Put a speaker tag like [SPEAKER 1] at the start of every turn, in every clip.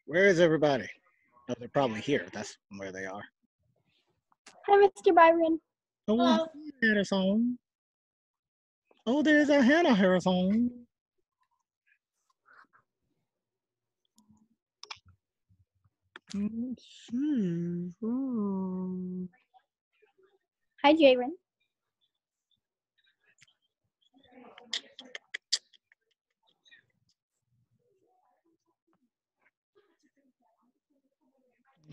[SPEAKER 1] Where is everybody? Oh, they're probably here. That's where they are.
[SPEAKER 2] Hi, Mr. Byron.
[SPEAKER 1] Oh,
[SPEAKER 2] Hello.
[SPEAKER 1] Harrison. Oh, there's a Hannah Harrison. Let's see. Oh.
[SPEAKER 2] Hi, Jaren.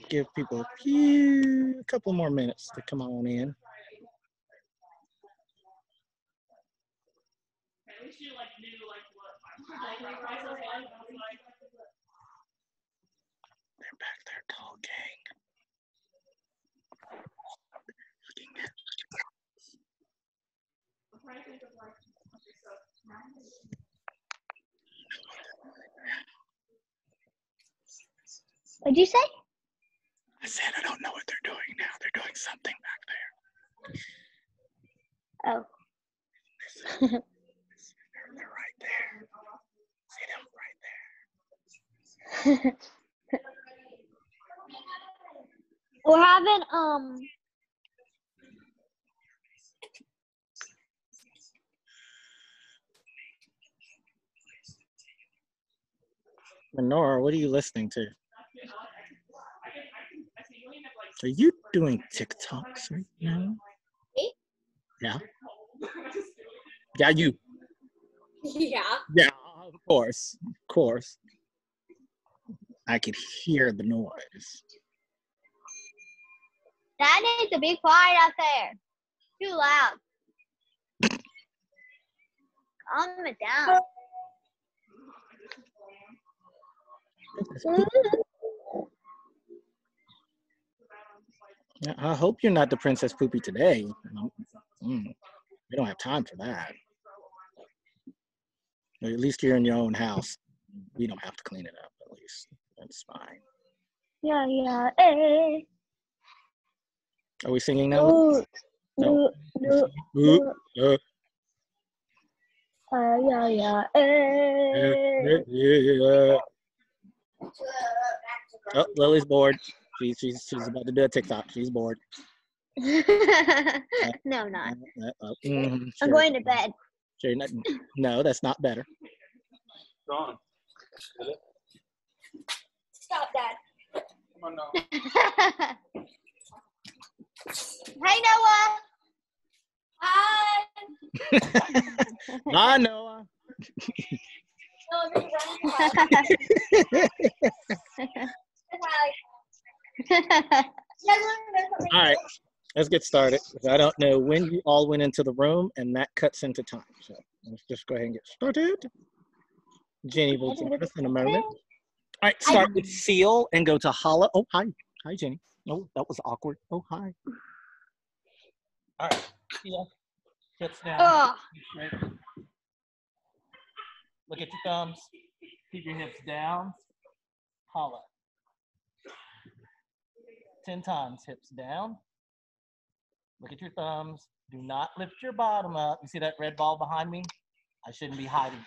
[SPEAKER 1] Give people a couple more minutes to come on in. They're back there talking.
[SPEAKER 2] What'd you say?
[SPEAKER 1] I said I don't know what they're doing now. They're doing something back there.
[SPEAKER 2] Oh.
[SPEAKER 1] They're right there. See them right there.
[SPEAKER 2] We're having
[SPEAKER 1] Lenora, what are you listening to? Are you doing TikToks right now?
[SPEAKER 2] Me?
[SPEAKER 1] Yeah. Yeah, you.
[SPEAKER 2] Yeah.
[SPEAKER 1] Yeah, of course. Of course. I could hear the noise.
[SPEAKER 2] Dad needs to be quiet out there. Too loud. Calm it down.
[SPEAKER 1] I hope you're not the Princess Poopy today. We don't have time for that. At least you're in your own house. We don't have to clean it up, at least. That's fine.
[SPEAKER 2] Yeah, yeah, eh.
[SPEAKER 1] Are we singing now?
[SPEAKER 2] No.
[SPEAKER 1] Yeah,
[SPEAKER 2] Yeah, eh.
[SPEAKER 1] yeah. Oh, Lily's bored. She's about to do a TikTok. She's bored.
[SPEAKER 2] No, I'm not.
[SPEAKER 1] Sure.
[SPEAKER 2] I'm going to bed.
[SPEAKER 1] Sure, no, that's not better.
[SPEAKER 3] Gone.
[SPEAKER 2] Stop that.
[SPEAKER 3] Come on now.
[SPEAKER 2] Hey, Noah. Hi.
[SPEAKER 1] Bye, Noah. All right, let's get started. I don't know when you all went into the room, and that cuts into time. So let's just go ahead and get started. Jenny will join us in a moment. All right, start with Seal and go to Holla. Oh, hi. Hi, Jenny. Oh, that was awkward. Oh, hi. All right, Seal. Hips down.
[SPEAKER 2] Oh.
[SPEAKER 1] Right. Look at your thumbs. Keep your hips down. Holla. 10 times, hips down. Look at your thumbs. Do not lift your bottom up. You see that red ball behind me? I shouldn't be hiding it.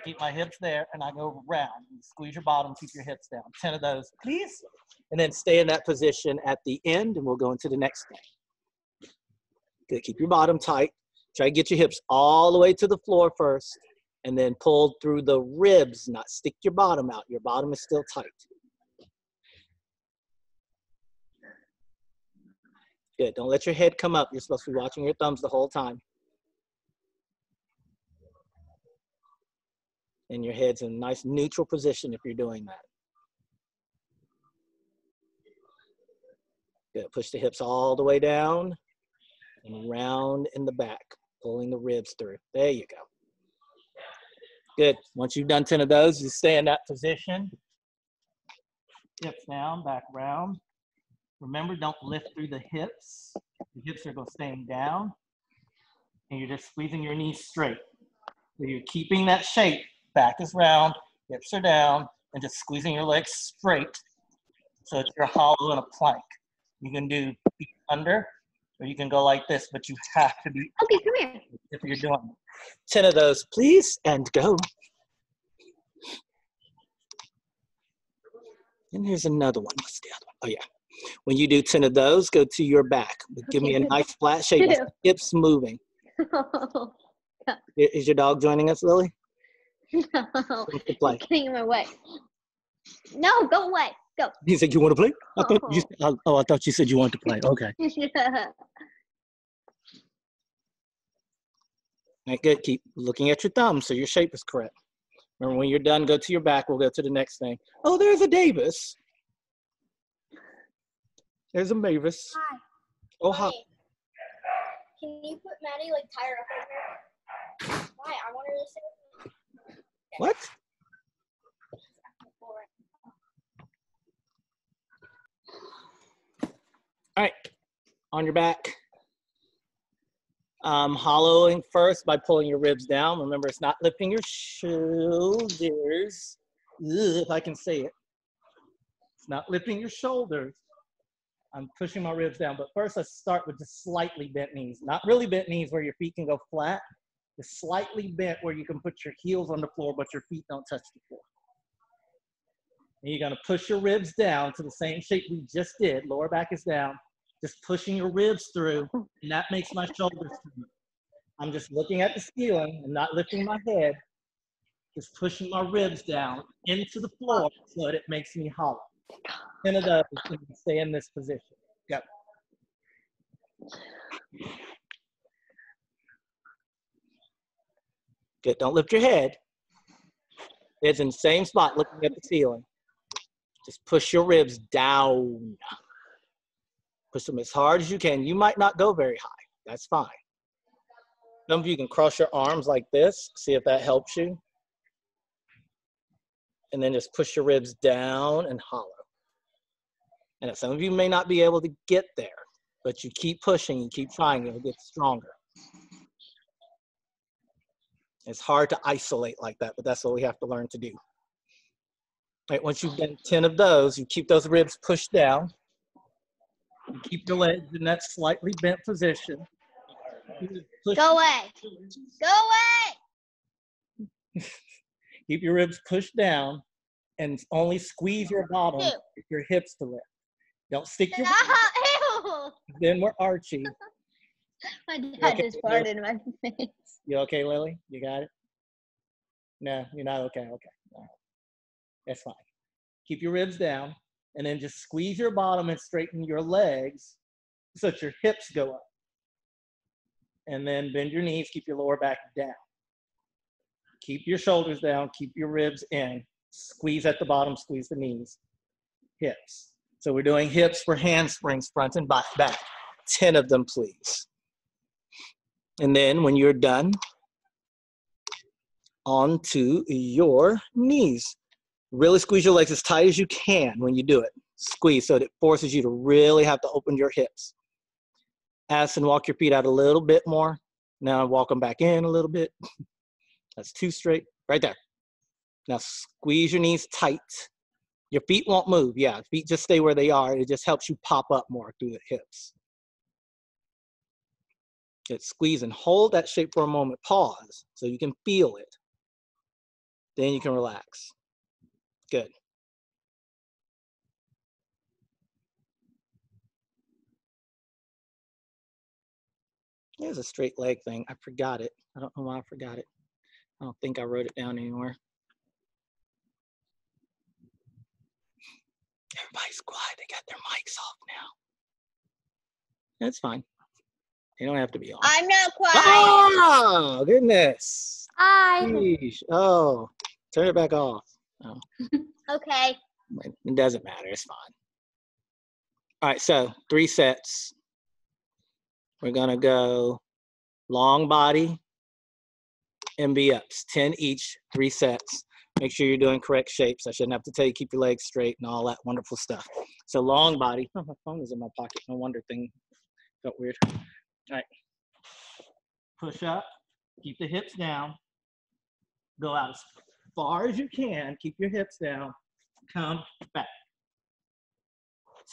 [SPEAKER 1] Keep my hips there, and I go round. Squeeze your bottom, keep your hips down. 10 of those, please. And then stay in that position at the end, and we'll go into the next thing. Good, keep your bottom tight. Try to get your hips all the way to the floor first, and then pull through the ribs, not stick your bottom out. Your bottom is still tight. Good, don't let your head come up. You're supposed to be watching your thumbs the whole time. And your head's in a nice neutral position if you're doing that. Good, push the hips all the way down and round in the back, pulling the ribs through. There you go. Good, once you've done 10 of those, you stay in that position. Hips down, back round. Remember, don't lift through the hips. The hips are going staying down. And you're just squeezing your knees straight. So you're keeping that shape. Back is round, hips are down, and just squeezing your legs straight so that you're hollow in a plank. You can do feet under, or you can go like this, but you have to be
[SPEAKER 2] Okay, come here.
[SPEAKER 1] if you're doing it. 10 of those, please, and go. And here's another one. What's the other one? Oh, yeah. When you do 10 of those, go to your back. Give me a nice flat shape. That's the hips moving. Is your dog joining us, Lily?
[SPEAKER 2] No.
[SPEAKER 1] Wants to play.
[SPEAKER 2] He's getting in my way. No, go away. Go.
[SPEAKER 1] He said, you want to play? I thought you said you wanted to play. Okay.
[SPEAKER 2] Yeah.
[SPEAKER 1] All right, good. Keep looking at your thumb so your shape is correct. Remember, when you're done, go to your back. We'll go to the next thing. Oh, there's a Davis. There's a Mavis.
[SPEAKER 2] Hi.
[SPEAKER 1] Oh, hi.
[SPEAKER 2] Can you put Maddie, like, tie her up over here? Why? I want her to sit.
[SPEAKER 1] What? All right, on your back. Hollowing first by pulling your ribs down. Remember, it's not lifting your shoulders. Ugh, if I can say it. It's not lifting your shoulders. I'm pushing my ribs down. But first, let's start with just slightly bent knees. Not really bent knees where your feet can go flat. Just slightly bent where you can put your heels on the floor, but your feet don't touch the floor. And you're gonna push your ribs down to the same shape we just did. Lower back is down. Just pushing your ribs through, and that makes my shoulders through. I'm just looking at the ceiling and not lifting my head. Just pushing my ribs down into the floor so that it makes me hollow. 10 of those, and stay in this position. Go. Good, don't lift your head. It's in the same spot, looking at the ceiling. Just push your ribs down. Push them as hard as you can. You might not go very high. That's fine. Some of you can cross your arms like this. See if that helps you. And then just push your ribs down and hollow. And some of you may not be able to get there, but you keep pushing, you keep trying, it'll get stronger. It's hard to isolate like that, but that's what we have to learn to do. All right, once you've done 10 of those, you keep those ribs pushed down. You keep your legs in that slightly bent position.
[SPEAKER 2] Go away. Go away.
[SPEAKER 1] Keep your ribs pushed down and only squeeze your bottom, with your hips to lift. Don't stick your
[SPEAKER 2] Ew.
[SPEAKER 1] Then we're Archie.
[SPEAKER 2] My dad just farted in my face.
[SPEAKER 1] You okay, Lily? You got it? No, you're not okay. Okay. All right. That's fine. Keep your ribs down and then just squeeze your bottom and straighten your legs so that your hips go up. And then bend your knees, keep your lower back down. Keep your shoulders down, keep your ribs in. Squeeze at the bottom, squeeze the knees, hips. So we're doing hips for handsprings, front and back. 10 of them, please. And then when you're done, onto your knees. Really squeeze your legs as tight as you can when you do it. Squeeze so that it forces you to really have to open your hips. Addison, walk your feet out a little bit more. Now walk them back in a little bit. That's 2 straight, right there. Now squeeze your knees tight. Your feet won't move. Yeah, feet just stay where they are. It just helps you pop up more through the hips. Good, squeeze and hold that shape for a moment. Pause so you can feel it. Then you can relax. Good. Here's a straight leg thing. I forgot it. I don't know why I forgot it. I don't think I wrote it down anywhere. Everybody's quiet. They got their mics off now. That's fine. They don't have to be on.
[SPEAKER 2] I'm not quiet.
[SPEAKER 1] Oh, goodness.
[SPEAKER 2] Hi.
[SPEAKER 1] Sheesh. Oh, turn it back off. Oh.
[SPEAKER 2] Okay.
[SPEAKER 1] It doesn't matter. It's fine. All right, so 3 sets. We're going to go long body and V-ups, 10 each, 3 sets. Make sure you're doing correct shapes. I shouldn't have to tell you keep your legs straight and all that wonderful stuff. So long body. Oh, my phone is in my pocket. No wonder thing felt weird. All right. Push up. Keep the hips down. Go out as far as you can. Keep your hips down. Come back.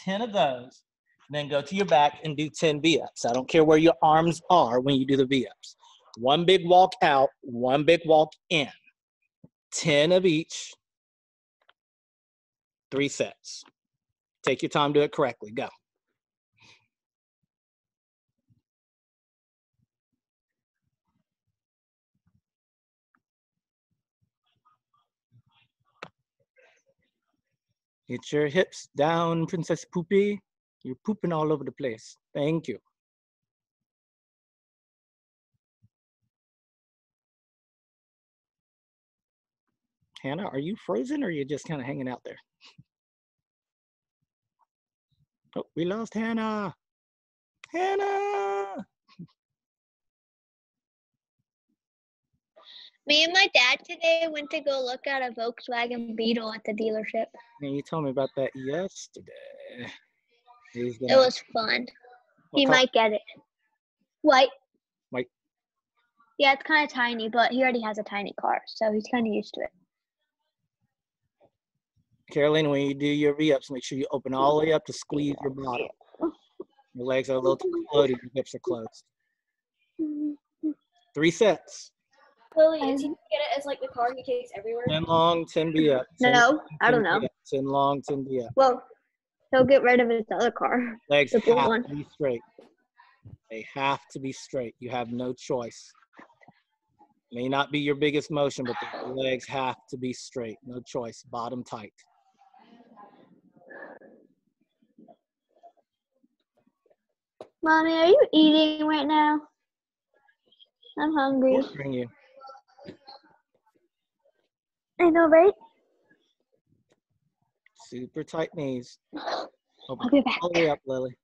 [SPEAKER 1] 10 of those. Then go to your back and do 10 V-ups. I don't care where your arms are when you do the V-ups. 1 big walk out, 1 big walk in. 10 of each. 3 sets. Take your time, do it correctly. Go. Get your hips down, Princess Poopy. You're pooping all over the place. Thank you. Hannah, are you frozen or are you just kind of hanging out there? Oh, we lost Hannah. Hannah!
[SPEAKER 4] Me and my dad today went to go look at a Volkswagen Beetle at the dealership.
[SPEAKER 1] Man, you told me about that yesterday.
[SPEAKER 4] It was fun. He
[SPEAKER 1] color?
[SPEAKER 4] might get it. White.
[SPEAKER 1] White.
[SPEAKER 4] Yeah, it's kind of tiny, but he already has a tiny car, so he's kind of used to it.
[SPEAKER 1] Caroline, when you do your V-ups, make sure you open all the way up to squeeze your bottom. Your legs are a little too floaty, your hips are closed. 3 sets.
[SPEAKER 2] Lily, is he gonna get it as like the car he takes everywhere?
[SPEAKER 1] 10 long, 10 V-up.
[SPEAKER 4] No, I don't know.
[SPEAKER 1] 10 long, 10 V-up.
[SPEAKER 4] Well, he'll get rid of his other car.
[SPEAKER 1] Legs
[SPEAKER 4] The blue
[SPEAKER 1] have
[SPEAKER 4] one.
[SPEAKER 1] to be straight. They have to be straight. You have no choice. May not be your biggest motion, but the legs have to be straight. No choice. Bottom tight.
[SPEAKER 4] Mommy, are you eating right now? I'm hungry.
[SPEAKER 1] Ordering you.
[SPEAKER 4] I know, right?
[SPEAKER 1] Super tight knees. Open
[SPEAKER 4] I'll be back.
[SPEAKER 1] all the way up, Lily.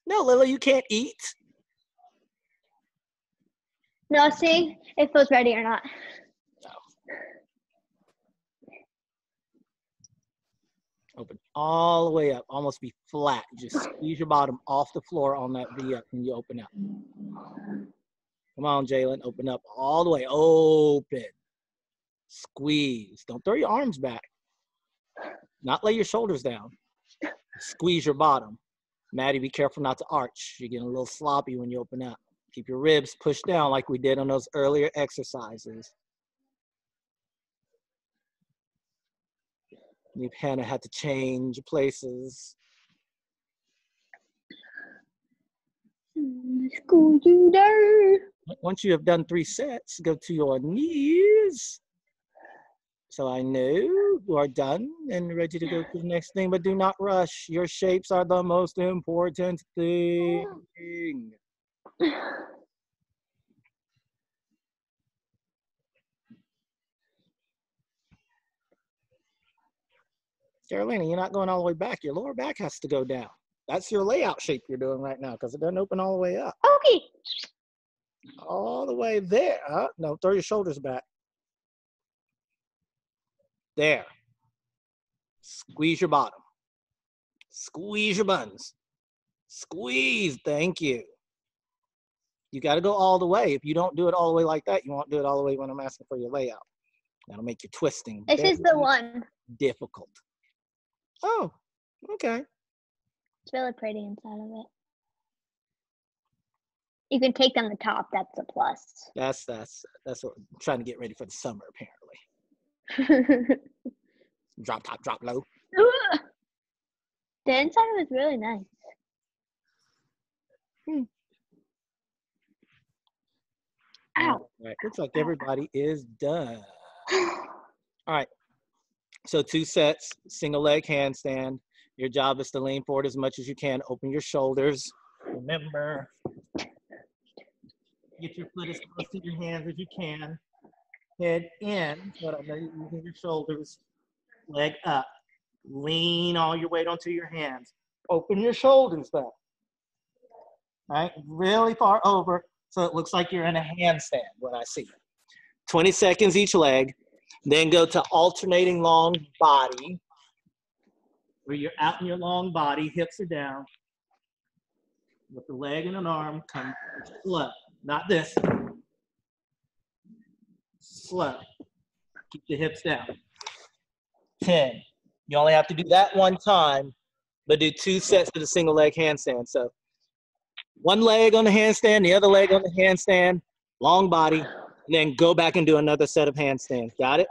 [SPEAKER 1] No, Lily, you can't eat.
[SPEAKER 4] No, see if it was ready or not.
[SPEAKER 1] Open all the way up. Almost be flat. Just squeeze your bottom off the floor on that V-up when you open up. Come on, Jalen. Open up all the way. Open. Squeeze. Don't throw your arms back. Not lay your shoulders down. Squeeze your bottom. Maddie, be careful not to arch. You're getting a little sloppy when you open up. Keep your ribs pushed down like we did on those earlier exercises. You've had to change places.
[SPEAKER 4] School today.
[SPEAKER 1] Once you have done 3 sets, go to your knees. So I know you are done and ready to go to the next thing, but do not rush. Your shapes are the most important thing. Carolina, you're not going all the way back. Your lower back has to go down. That's your layout shape you're doing right now because it doesn't open all the way up.
[SPEAKER 4] Okay.
[SPEAKER 1] All the way there. No, throw your shoulders back. There. Squeeze your bottom. Squeeze your buns. Squeeze. Thank you. You got to go all the way. If you don't do it all the way like that, you won't do it all the way when I'm asking for your layout. That'll make your twisting
[SPEAKER 4] This is the one.
[SPEAKER 1] difficult. Oh, okay.
[SPEAKER 4] It's really pretty inside of it. You can take down the top. That's a plus.
[SPEAKER 1] That's what I'm trying to get ready for the summer, apparently. Drop top, drop low.
[SPEAKER 4] The inside was really nice. Ow.
[SPEAKER 1] All right. Looks like everybody is done. All right. So 2 sets, single leg handstand. Your job is to lean forward as much as you can. Open your shoulders. Remember, get your foot as close to your hands as you can. Head in, but I know you're using your shoulders. Leg up. Lean all your weight onto your hands. Open your shoulders back. All right, really far over so it looks like you're in a handstand when I see it. 20 seconds each leg. Then go to alternating long body, where you're out in your long body, hips are down. With the leg and an arm, come slow. Not this. Slow. Keep the hips down. 10. You only have to do that one time, but do 2 sets of the single leg handstand. So 1 leg on the handstand, the other leg on the handstand, long body, and then go back and do another set of handstands. Got it?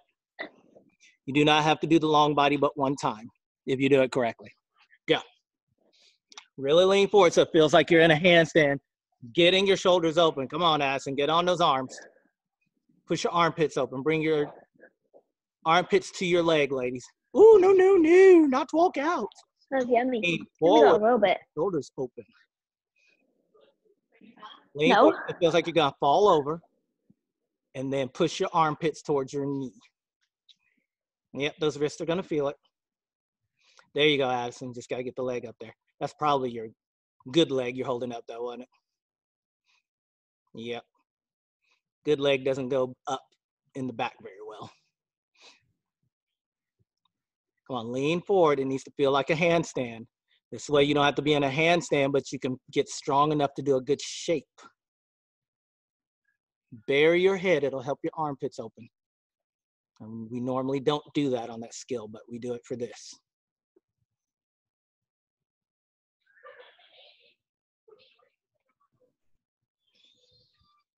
[SPEAKER 1] You do not have to do the long body but 1 time. if you do it correctly. Go. Really lean forward so it feels like you're in a handstand. Getting your shoulders open. Come on, Addison. Get on those arms. Push your armpits open. Bring your armpits to your leg, ladies. Ooh, no, no, no. Not to walk out.
[SPEAKER 4] That was yummy.
[SPEAKER 1] Lean
[SPEAKER 4] Give me
[SPEAKER 1] forward.
[SPEAKER 4] a little bit.
[SPEAKER 1] Shoulders open. Lean
[SPEAKER 4] No.
[SPEAKER 1] forward. It feels like you're going to fall over. And then push your armpits towards your knee. Yep, those wrists are going to feel it. There you go, Addison. Just got to get the leg up there. That's probably your good leg you're holding up, though, wasn't it? Yep. Good leg doesn't go up in the back very well. Come on, lean forward. It needs to feel like a handstand. This way you don't have to be in a handstand, but you can get strong enough to do a good shape. Bury your head. It'll help your armpits open. And we normally don't do that on that skill, but we do it for this.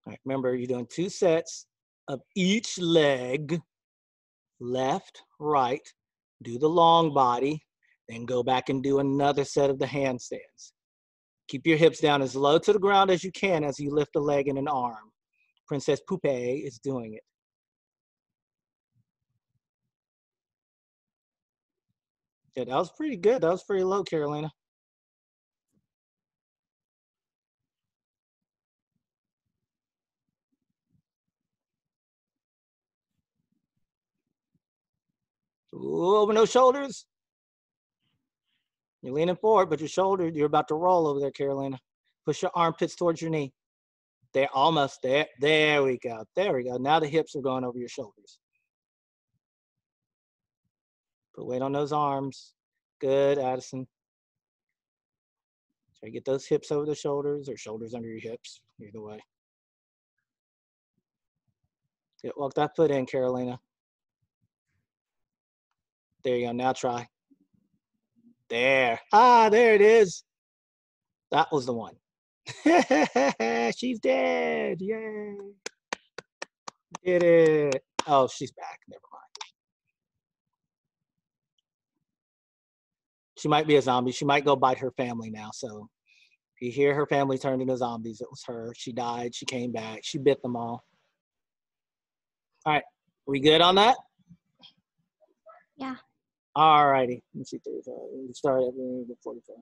[SPEAKER 1] All right, remember, you're doing 2 sets of each leg, left, right. Do the long body, then go back and do another set of the handstands. Keep your hips down as low to the ground as you can as you lift a leg and an arm. Princess Poupée is doing it. Yeah, that was pretty good. That was pretty low, Carolina. Ooh, open those shoulders. You're leaning forward, but your shoulder, you're about to roll over there, Carolina. Push your armpits towards your knee. They're almost there. There we go. There we go. Now the hips are going over your shoulders. Put weight on those arms. Good, Addison. Try to get those hips over the shoulders or shoulders under your hips, either way. Good. Walk that foot in, Carolina. There you go. Now try. There. Ah, there it is. That was the one. She's dead. Yay. Did it. Oh, she's back. Never mind. She might be a zombie. She might go bite her family now. So if you hear her family turned into zombies, it was her. She died. She came back. She bit them all. All right. We good on that?
[SPEAKER 4] Yeah.
[SPEAKER 1] All righty. Let's see. We start at 45.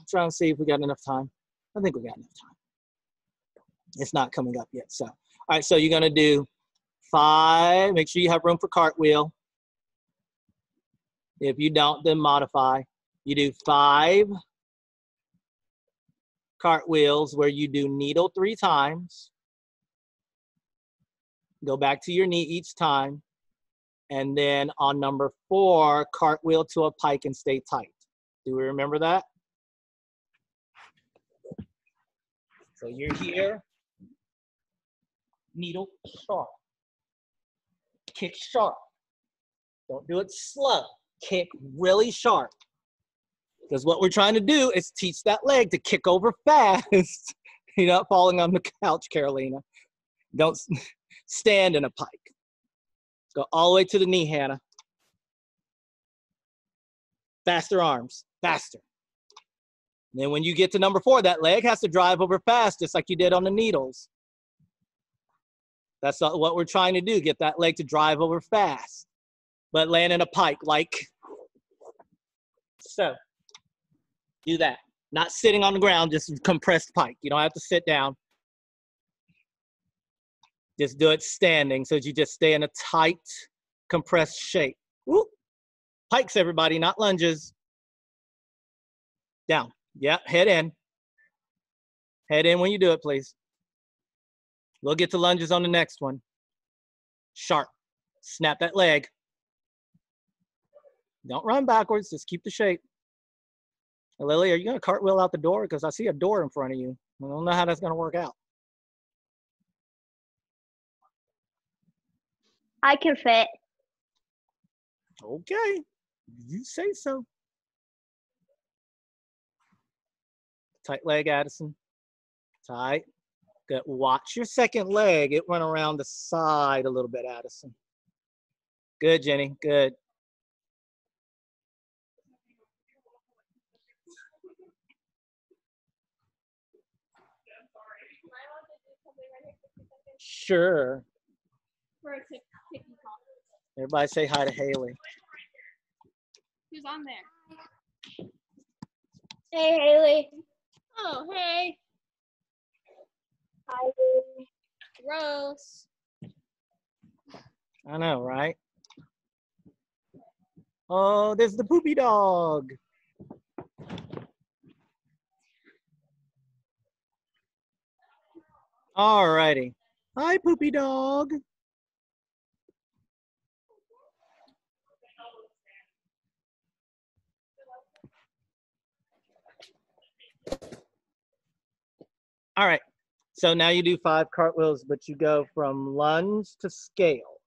[SPEAKER 1] Trying to see if we got enough time. I think we got enough time. It's not coming up yet. So, all right. So you're going to do 5. Make sure you have room for cartwheel. If you don't, then modify. You do 5 cartwheels where you do needle 3 times. Go back to your knee each time. And then on number 4, cartwheel to a pike and stay tight. Do we remember that? So you're here. Needle sharp. Kick sharp. Don't do it slow. Kick really sharp. Because what we're trying to do is teach that leg to kick over fast. You're not falling on the couch, Carolina. Don't stand in a pike. Go all the way to the knee, Hannah. Faster arms, faster. And then when you get to number 4, that leg has to drive over fast, just like you did on the needles. That's what we're trying to do, get that leg to drive over fast, but land in a pike like so. Do that. Not sitting on the ground, just compressed pike. You don't have to sit down. Just do it standing so that you just stay in a tight, compressed shape. Woo. Pikes, everybody, not lunges. Down. Yep, head in. Head in when you do it, please. We'll get to lunges on the next one. Sharp. Snap that leg. Don't run backwards. Just keep the shape. Lily, are you going to cartwheel out the door? Because I see a door in front of you. I don't know how that's going to work out.
[SPEAKER 4] I can fit.
[SPEAKER 1] Okay. You say so. Tight leg, Addison. Tight. Good. Watch your second leg. It went around the side a little bit, Addison. Good, Jenny, good. Sure.
[SPEAKER 2] For a TikTok.
[SPEAKER 1] Everybody say hi to Haley.
[SPEAKER 2] Who's on there? Hey, Haley. Oh, hey. Hi. Gross.
[SPEAKER 1] I know, right? Oh, there's the poopy dog. All righty. Hi, poopy dog. All right. So now you do 5 cartwheels, but you go from lunge to scale.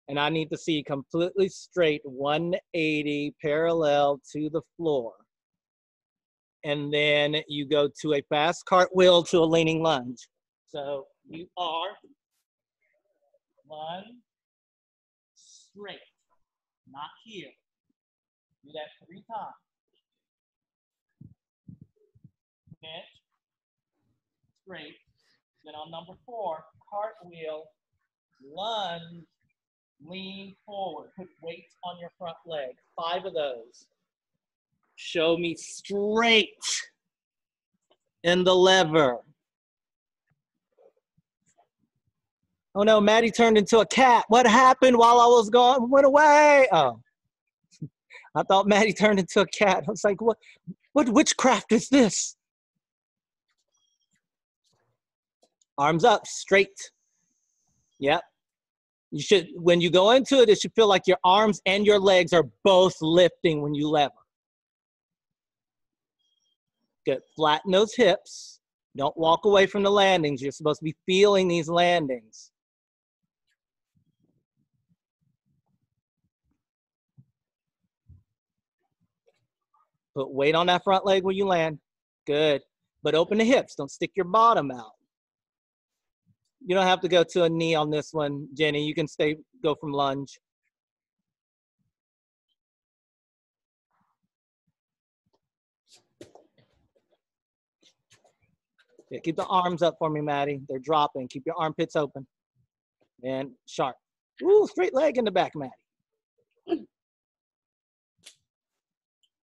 [SPEAKER 1] And I need to see completely straight 180 parallel to the floor. And then you go to a fast cartwheel to a leaning lunge. So you are 1 straight, not here. Do that 3 times. Pinch, straight. Then on number 4, cartwheel, lunge, lean forward. Put weight on your front leg. 5 of those. Show me straight in the lever. Oh no, Maddie turned into a cat. What happened while I was gone? Went away. Oh, I thought Maddie turned into a cat. I was like, what witchcraft is this? Arms up, straight. Yep. You should, when you go into it, it should feel like your arms and your legs are both lifting when you lever. Good, flatten those hips. Don't walk away from the landings. You're supposed to be feeling these landings. Put weight on that front leg when you land. Good, but open the hips. Don't stick your bottom out. You don't have to go to a knee on this one, Jenny. You can go from lunge. Yeah, keep the arms up for me, Maddie. They're dropping. Keep your armpits open. And sharp. Ooh, straight leg in the back, Maddie.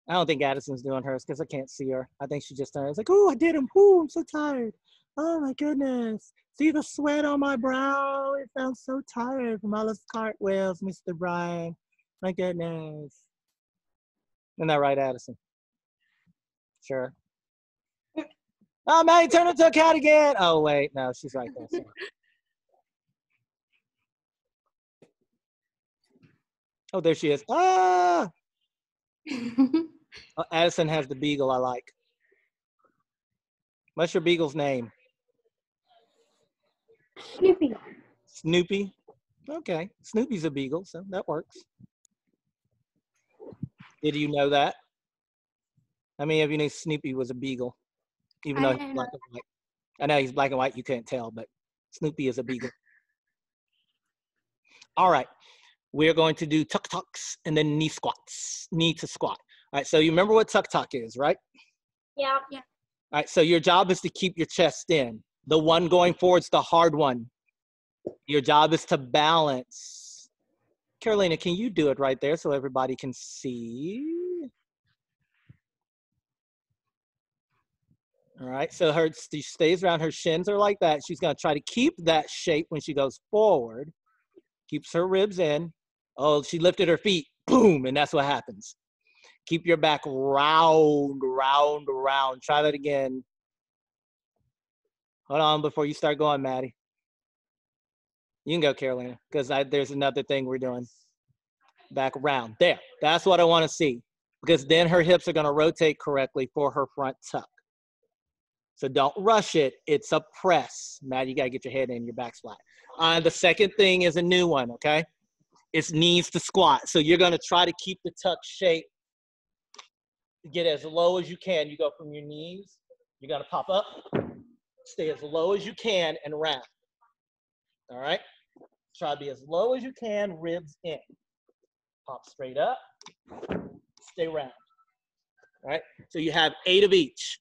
[SPEAKER 1] I don't think Addison's doing hers because I can't see her. I think she just turned. It's like, oh, I did them. Ooh, I'm so tired. Oh my goodness. See the sweat on my brow? It sounds so tired from all those cartwheels, Mr. Brian. My goodness. Isn't that right, Addison? Sure. Oh, Maddie turned into a cat again. Oh, wait. No, she's right there. Sorry. Oh, there she is. Ah! Oh, Addison has the beagle I like. What's your beagle's name?
[SPEAKER 4] Snoopy.
[SPEAKER 1] Snoopy? Okay. Snoopy's a beagle, so that works. Did you know that? How many of you knew Snoopy was a beagle? Even though he's black and white. I know he's black and white, you can't tell, but Snoopy is a beagle. All right. We're going to do tuk-tuks and then knee squats, knee to squat. All right, so you remember what tuk-tuk is, right?
[SPEAKER 2] Yeah.
[SPEAKER 1] All right, so your job is to keep your chest in. The one going forward's the hard one. Your job is to balance. Carolina, can you do it right there so everybody can see? All right, so she stays around, her shins are like that. She's gonna try to keep that shape when she goes forward. Keeps her ribs in. Oh, she lifted her feet, boom, and that's what happens. Keep your back round, round, round. Try that again. Hold on before you start going, Maddie. You can go, Carolina, because there's another thing we're doing. Back round, there. That's what I wanna see, because then her hips are gonna rotate correctly for her front tuck. So don't rush it, it's a press. Maddie, you gotta get your head in, your back's flat. The second thing is a new one, okay? It's knees to squat. So you're gonna try to keep the tuck shape, get as low as you can. You go from your knees, you're gonna pop up, stay as low as you can and round. All right? Try to be as low as you can, ribs in. Pop straight up, stay round. All right, so you have 8 of each.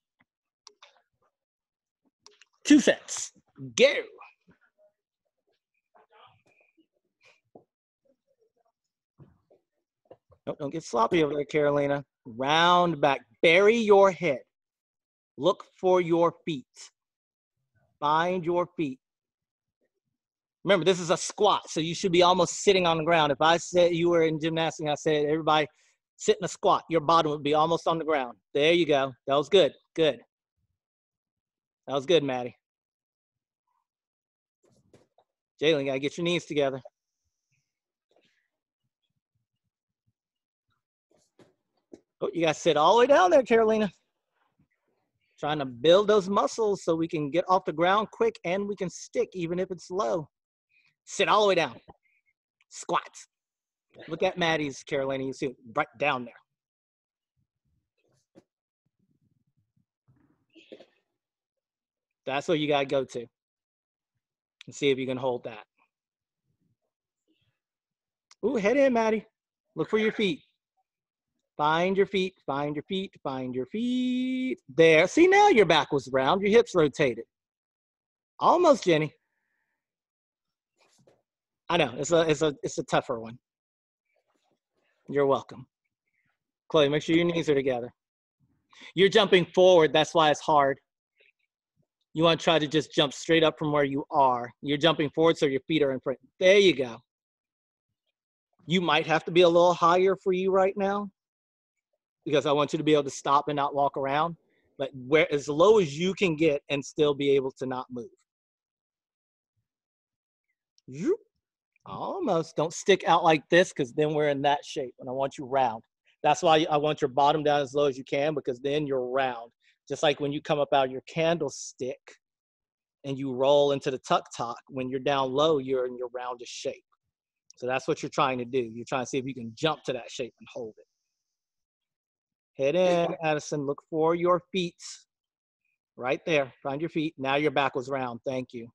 [SPEAKER 1] 2 sets, go. Don't get sloppy over there, Carolina. Round back, bury your head. Look for your feet. Find your feet. Remember, this is a squat, so you should be almost sitting on the ground. If I said you were in gymnastics, I said everybody sit in a squat, your bottom would be almost on the ground. There you go. That was good. Good. That was good, Maddie. Jalen, you gotta get your knees together. Oh, you gotta sit all the way down there, Carolina. Trying to build those muscles so we can get off the ground quick and we can stick even if it's low. Sit all the way down. Squats. Look at Maddie's, Carolina. You see it right down there. That's what you gotta go to. And see if you can hold that. Ooh, head in, Maddie. Look for your feet. Find your feet, find your feet, find your feet. There. See, now your back was round, your hips rotated. Almost, Jenny. I know, it's a tougher one. You're welcome. Chloe, make sure your knees are together. You're jumping forward, that's why it's hard. You want to try to just jump straight up from where you are. You're jumping forward so your feet are in front. There you go. You might have to be a little higher for you right now, because I want you to be able to stop and not walk around, but where as low as you can get and still be able to not move. Almost. Don't stick out like this, because then we're in that shape and I want you round. That's why I want your bottom down as low as you can, because then you're round. Just like when you come up out of your candlestick and you roll into the tuck tuck, when you're down low, you're in your roundish shape. So that's what you're trying to do. You're trying to see if you can jump to that shape and hold it. Head in, Addison, look for your feet. Right there, find your feet. Now your back was round, thank you.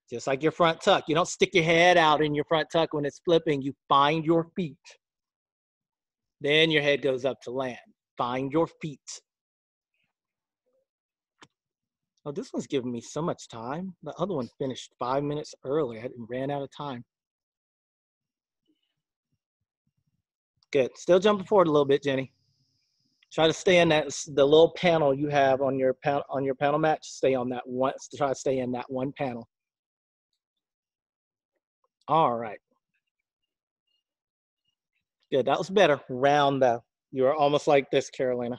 [SPEAKER 1] Just like your front tuck. You don't stick your head out in your front tuck when it's flipping, you find your feet. Then your head goes up to land. Find your feet. Oh, this one's giving me so much time. The other one finished 5 minutes early. I ran out of time. Good. Still jumping forward a little bit, Jenny. Try to stay in the little panel you have on your panel mat. Stay on that one. Try to stay in that one panel. All right. Good. That was better. Round though. You are almost like this, Carolina.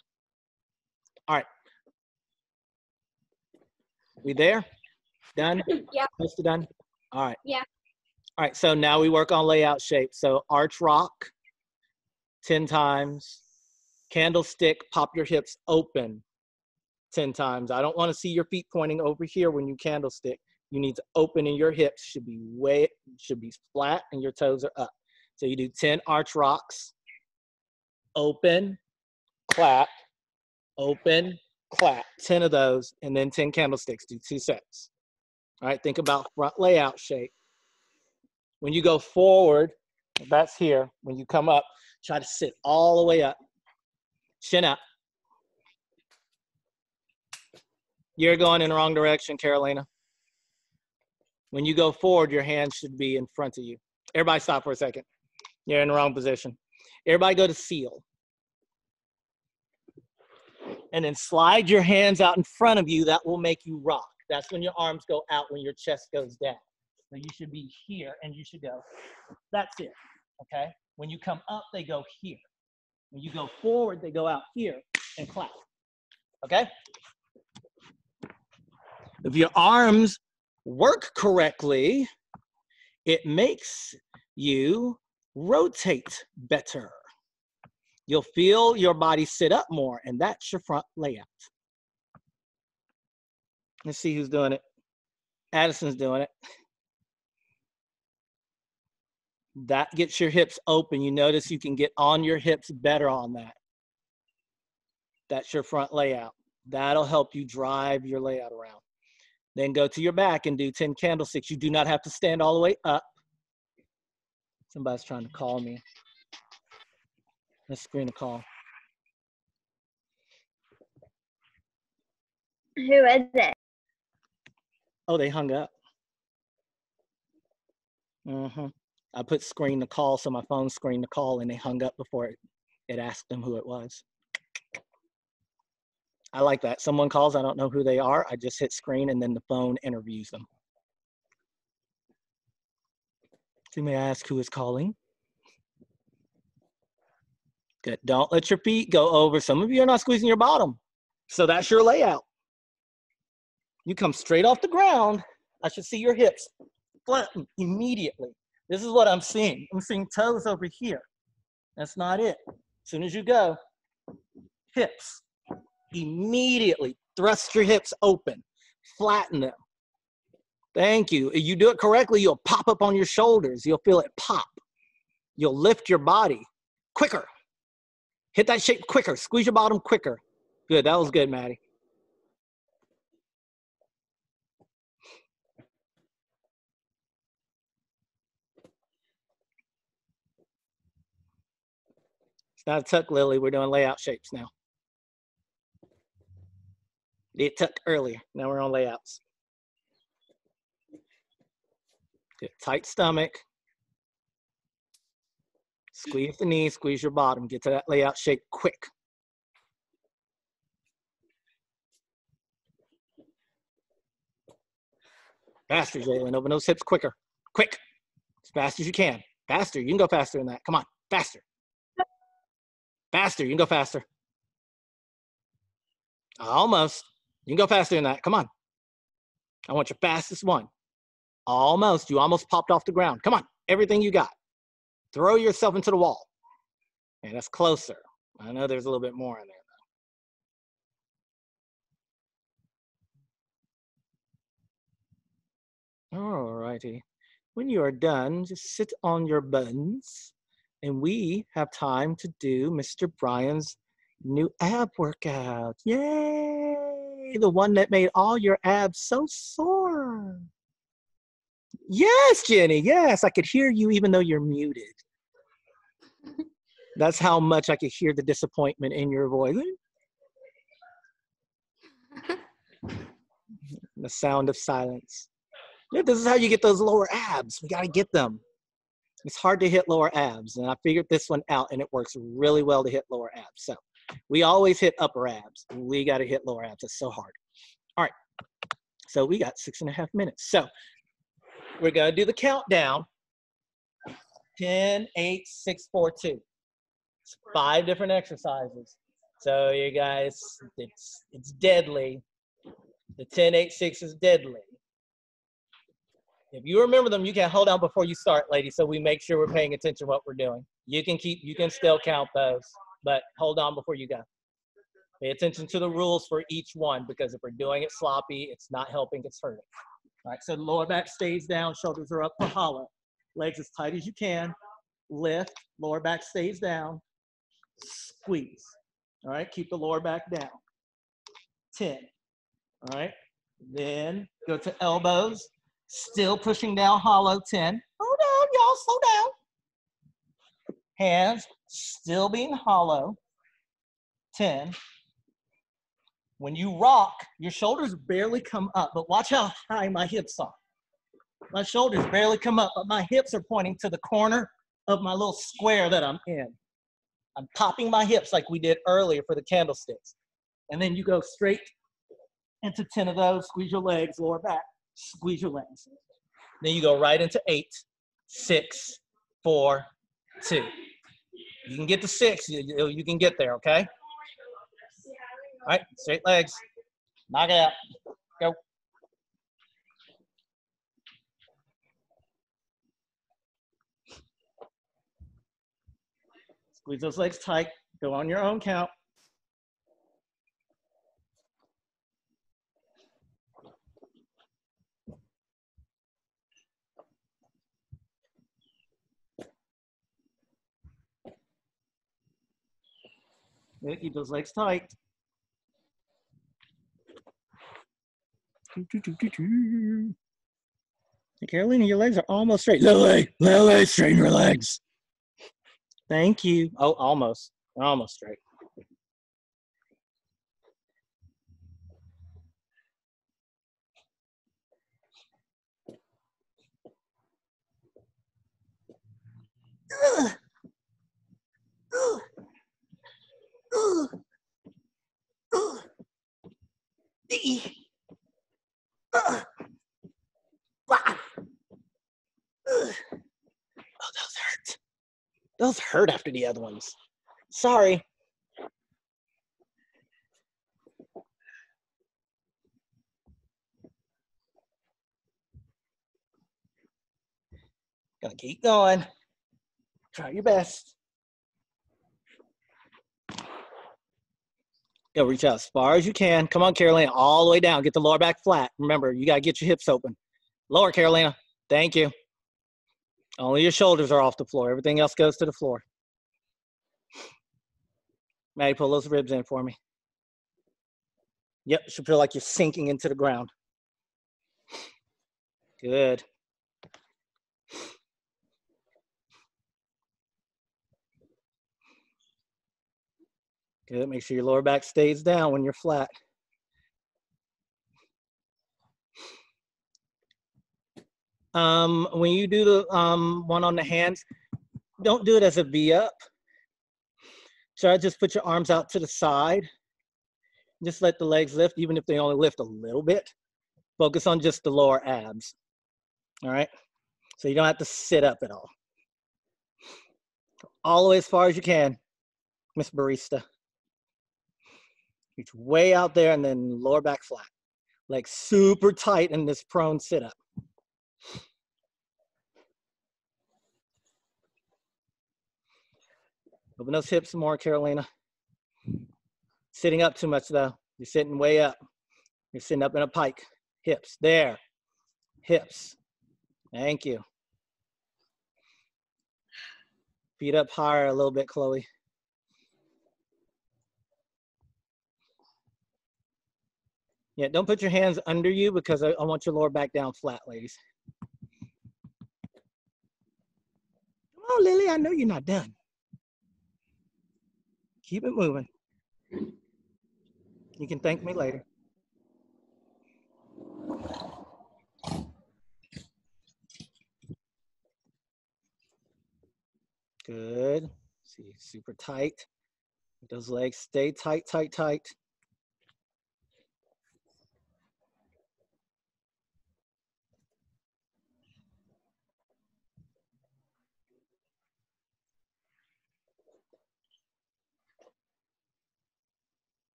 [SPEAKER 1] All right. We there? Done?
[SPEAKER 2] Yeah.
[SPEAKER 1] Close to done? All right.
[SPEAKER 2] Yeah.
[SPEAKER 1] All right. So now we work on layout shape. So arch rock 10 times. Candlestick, pop your hips open 10 times. I don't want to see your feet pointing over here when you candlestick. You need to open in your hips, should be flat and your toes are up. So you do 10 arch rocks, open, clap, open, clap, 10 of those, and then 10 candlesticks, do 2 sets. All right, think about front layout shape. When you go forward, that's here. When you come up, try to sit all the way up. Chin up. You're going in the wrong direction, Carolina. When you go forward, your hands should be in front of you. Everybody stop for a second. You're in the wrong position. Everybody go to seal. And then slide your hands out in front of you. That will make you rock. That's when your arms go out, when your chest goes down. So you should be here and you should go. That's it, okay? When you come up, they go here. When you go forward, they go out here and clap, okay? If your arms work correctly, it makes you rotate better. You'll feel your body sit up more, and that's your front layout. Let's see who's doing it. Addison's doing it. That gets your hips open. You notice you can get on your hips better on that. That's your front layout. That'll help you drive your layout around. Then go to your back and do 10 candlesticks. You do not have to stand all the way up. Somebody's trying to call me. Let's screen a call.
[SPEAKER 4] Who is it?
[SPEAKER 1] Oh, they hung up. I put screen the call, so my phone screened the call, and they hung up before it asked them who it was. I like that. Someone calls, I don't know who they are. I just hit screen, and then the phone interviews them. So may I ask who is calling? Good. Don't let your feet go over. Some of you are not squeezing your bottom. So that's your layout. You come straight off the ground. I should see your hips flatten immediately. This is what I'm seeing. I'm seeing toes over here. That's not it. As soon as you go, hips, immediately thrust your hips open, flatten them. Thank you. If you do it correctly, you'll pop up on your shoulders. You'll feel it pop. You'll lift your body quicker. Hit that shape quicker. Squeeze your bottom quicker. Good. That was good, Maddie. It's not a tuck, Lily. We're doing layout shapes now. Did tuck earlier. Now we're on layouts. Good. Tight stomach. Squeeze the knee, squeeze your bottom. Get to that layout shape quick. Faster, Jalen. Open those hips quicker. Quick. As fast as you can. Faster. You can go faster than that. Come on. Faster. Faster. You can go faster. Almost. You can go faster than that. Come on. I want your fastest one. Almost. You almost popped off the ground. Come on. Everything you got. Throw yourself into the wall. And that's closer. I know there's a little bit more in there. All righty. When you are done, just sit on your buns. And we have time to do Mr. Brian's new ab workout. Yay! The one that made all your abs so sore. Yes, Jenny. Yes, I could hear you even though you're muted. That's how much I could hear the disappointment in your voice. The sound of silence. Yeah, this is how you get those lower abs. We got to get them. It's hard to hit lower abs, and I figured this one out, and it works really well to hit lower abs. So we always hit upper abs. We got to hit lower abs. It's so hard. All right. So we got 6.5 minutes. So we're going to do the countdown. 10, 8, 6, 4, 2. It's 5 different exercises. So you guys, it's deadly. The 10, 8, 6 is deadly. If you remember them, you can hold on before you start, ladies, so we make sure we're paying attention to what we're doing. You can still count those, but hold on before you go. Pay attention to the rules for each one, because if we're doing it sloppy, it's not helping, it's hurting. All right, so the lower back stays down, shoulders are up for hollow. Legs as tight as you can. Lift, lower back stays down. Squeeze. All right, keep the lower back down. 10. All right, then go to elbows. Still pushing down hollow, 10. Slow down, y'all, slow down. Hands still being hollow, 10. When you rock, your shoulders barely come up, but watch how high my hips are. My shoulders barely come up, but my hips are pointing to the corner of my little square that I'm in. I'm popping my hips like we did earlier for the candlesticks. And then you go straight into 10 of those, squeeze your legs, lower back. Squeeze your legs. Then you go right into 8, 6, 4, 2. You can get to 6. You can get there, okay? All right, straight legs. Knock it out. Go. Squeeze those legs tight. Go on your own count. Keep those legs tight. Carolina, your legs are almost straight. Lily, straighten your legs. Thank you. Oh, almost. They're almost straight. Oh, those hurt. Those hurt after the other ones. Sorry. Gonna keep going. Try your best. Go reach out as far as you can. Come on, Carolina, all the way down. Get the lower back flat. Remember, you gotta get your hips open. Lower, Carolina. Thank you. Only your shoulders are off the floor. Everything else goes to the floor. Maddie, pull those ribs in for me. Yep, should feel like you're sinking into the ground. Good. Good, make sure your lower back stays down when you're flat. When you do the one on the hands, don't do it as a V up. Try to just put your arms out to the side. Just let the legs lift, even if they only lift a little bit. Focus on just the lower abs. All right? So you don't have to sit up at all. All the way as far as you can, Miss Barista. Reach way out there and then lower back flat. Legs super tight in this prone sit up. Open those hips some more, Carolina. Sitting up too much though. You're sitting way up. You're sitting up in a pike. Hips, there. Hips. Thank you. Feet up higher a little bit, Chloe. Yeah, don't put your hands under you because I want your lower back down flat, ladies. Come on, Lily, I know you're not done. Keep it moving. You can thank me later. Good. See, super tight. Those legs stay tight, tight, tight.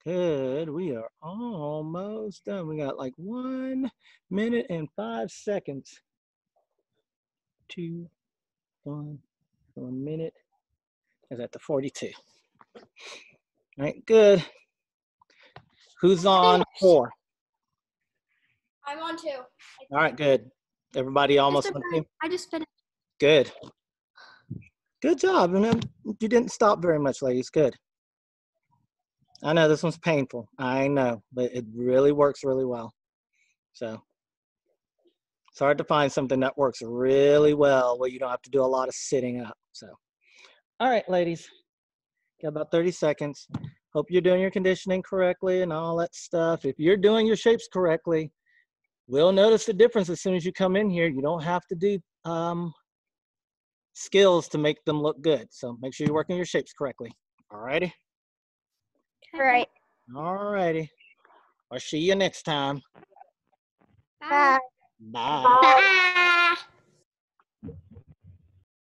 [SPEAKER 1] Good. We are almost done. We got like 1 minute and 5 seconds. 2, 1 minute. Is at the 42. All right, good. Who's on 4?
[SPEAKER 2] I'm on 2.
[SPEAKER 1] All right, good. Everybody almost on 2?
[SPEAKER 4] I just finished.
[SPEAKER 1] Good. Good job. And you didn't stop very much, ladies. Good. I know this one's painful. I know, but it really works really well. So it's hard to find something that works really well where you don't have to do a lot of sitting up. So, all right, ladies, got about 30 seconds. Hope you're doing your conditioning correctly and all that stuff. If you're doing your shapes correctly, we'll notice the difference as soon as you come in here. You don't have to do skills to make them look good. So make sure you're working your shapes correctly. All righty?
[SPEAKER 4] All right.
[SPEAKER 1] All righty. I'll see you next time.
[SPEAKER 2] Bye.
[SPEAKER 1] Bye.
[SPEAKER 4] Bye.